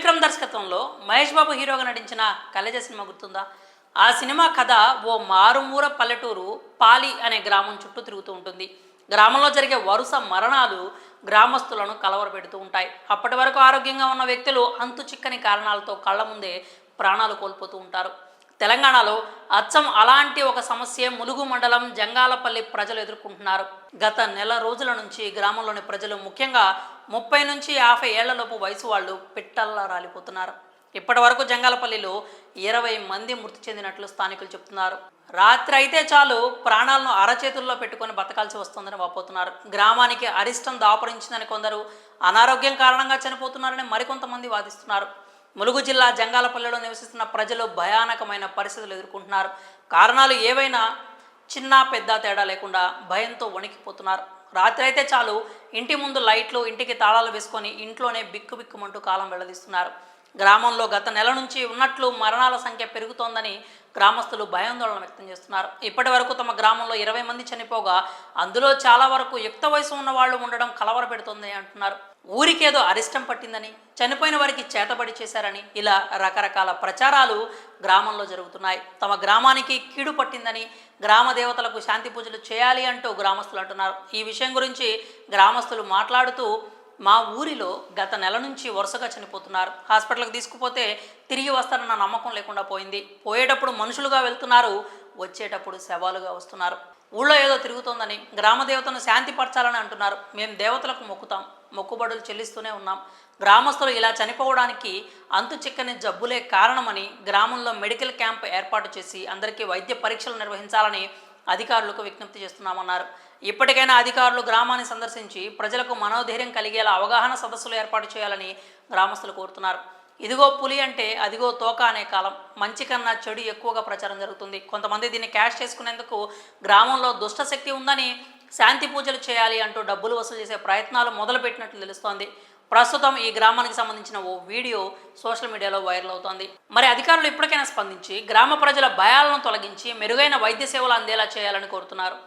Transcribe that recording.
త్రివిక్రమ్ దర్శకత్వంలో మహేష్ బాబు హీరోగా నటించిన కలేజ సినిమా గుర్తుందా? ఆ సినిమా కథ ఓ మారుమూర పల్లెటూరు పాలి అనే గ్రామం చుట్టూ తిరుగుతూ ఉంటుంది. గ్రామంలో జరిగే వరుస మరణాలు గ్రామస్తులను కలవరపెడుతూ ఉంటాయి. అప్పటి వరకు ఆరోగ్యంగా ఉన్న వ్యక్తులు అంతు చిక్కని కారణాలతో కళ్ళ ముందే ప్రాణాలు కోల్పోతూ ఉంటారు. తెలంగాణలో అచ్చం అలాంటి ఒక సమస్య ములుగు మండలం జంగాలపల్లి ప్రజలు ఎదుర్కొంటున్నారు. గత నెల రోజుల నుంచి గ్రామంలోని ప్రజలు, ముఖ్యంగా 30 నుంచి 50 ఏళ్లలోపు వయసు వాళ్ళు పిట్టల్లా రాలిపోతున్నారు. ఇప్పటి వరకు జంగాలపల్లిలో 20 మంది మృతి చెందినట్లు స్థానికులు చెప్తున్నారు. రాత్రి అయితే చాలు ప్రాణాలను అరచేతుల్లో పెట్టుకొని బతకాల్సి వస్తుందని వాపోతున్నారు. గ్రామానికి అరిష్టం దాపురించిందని కొందరు, అనారోగ్యం కారణంగా చనిపోతున్నారని మరికొంతమంది వాదిస్తున్నారు. ములుగు జిల్లా జంగాలపల్లిలో నివసిస్తున్న ప్రజలు భయానకమైన పరిస్థితులు ఎదుర్కొంటున్నారు. కారణాలు ఏవైనా చిన్న పెద్ద తేడా లేకుండా భయంతో వణికిపోతున్నారు. రాత్రి అయితే చాలు ఇంటి ముందు లైట్లు, ఇంటికి తాళాలు వేసుకొని ఇంట్లోనే బిక్కుబిక్కుమంటూ కాలం వెళ్లదీస్తున్నారు. గ్రామంలో గత నెల నుంచి ఉన్నట్లు మరణాల సంఖ్య పెరుగుతోందని గ్రామస్తులు భయాందోళన వ్యక్తం చేస్తున్నారు. ఇప్పటి వరకు తమ గ్రామంలో 20 మంది చనిపోగా అందులో చాలా వరకు యుక్త వయసు ఉన్న వాళ్ళు ఉండడం కలవరపెడుతోందని అంటున్నారు. ఊరికేదో అరిష్టం పట్టిందని, చనిపోయిన వారికి చేతబడి చేశారని ఇలా రకరకాల ప్రచారాలు గ్రామంలో జరుగుతున్నాయి. తమ గ్రామానికి కీడు పట్టిందని, గ్రామ దేవతలకు శాంతి పూజలు చేయాలి అంటూ గ్రామస్తులు అంటున్నారు. ఈ విషయం గురించి గ్రామస్తులు మాట్లాడుతూ, మా ఊరిలో గత నెల నుంచి వరుసగా చనిపోతున్నారు. హాస్పిటల్కి తీసుకుపోతే తిరిగి వస్తారన్న నమ్మకం లేకుండా పోయింది. పోయేటప్పుడు మనుషులుగా వెళ్తున్నారు, వచ్చేటప్పుడు శవాలుగా వస్తున్నారు. ఊళ్ళో ఏదో తిరుగుతోందని, గ్రామ దేవతను శాంతిపరచాలని అంటున్నారు. మేము దేవతలకు మొక్కుతాం, మొక్కుబడులు చెల్లిస్తూనే ఉన్నాం. గ్రామస్తులు ఇలా చనిపోవడానికి అంతు చిక్కని జబ్బులే కారణమని గ్రామంలో మెడికల్ క్యాంప్ ఏర్పాటు చేసి అందరికీ వైద్య పరీక్షలు నిర్వహించాలని అధికారులకు విజ్ఞప్తి చేస్తున్నామన్నారు. ఇప్పటికైనా అధికారులు గ్రామాన్ని సందర్శించి ప్రజలకు మనోధైర్యం కలిగేలా అవగాహన సదస్సులు ఏర్పాటు చేయాలని గ్రామస్తులు కోరుతున్నారు. ఇదిగో పులి అంటే అదిగో తోక అనే కాలం. మంచి కన్నా చెడు ఎక్కువగా ప్రచారం జరుగుతుంది. కొంతమంది దీన్ని క్యాష్ చేసుకునేందుకు గ్రామంలో దుష్టశక్తి ఉందని, శాంతి పూజలు చేయాలి అంటూ డబ్బులు వసూలు చేసే ప్రయత్నాలు మొదలుపెట్టినట్లు తెలుస్తోంది. ప్రస్తుతం ఈ గ్రామానికి సంబంధించిన ఓ వీడియో సోషల్ మీడియాలో వైరల్ అవుతోంది. మరి అధికారులు ఇప్పటికైనా స్పందించి గ్రామ ప్రజల భయాలను తొలగించి మెరుగైన వైద్య సేవలు అందేలా చేయాలని కోరుతున్నారు.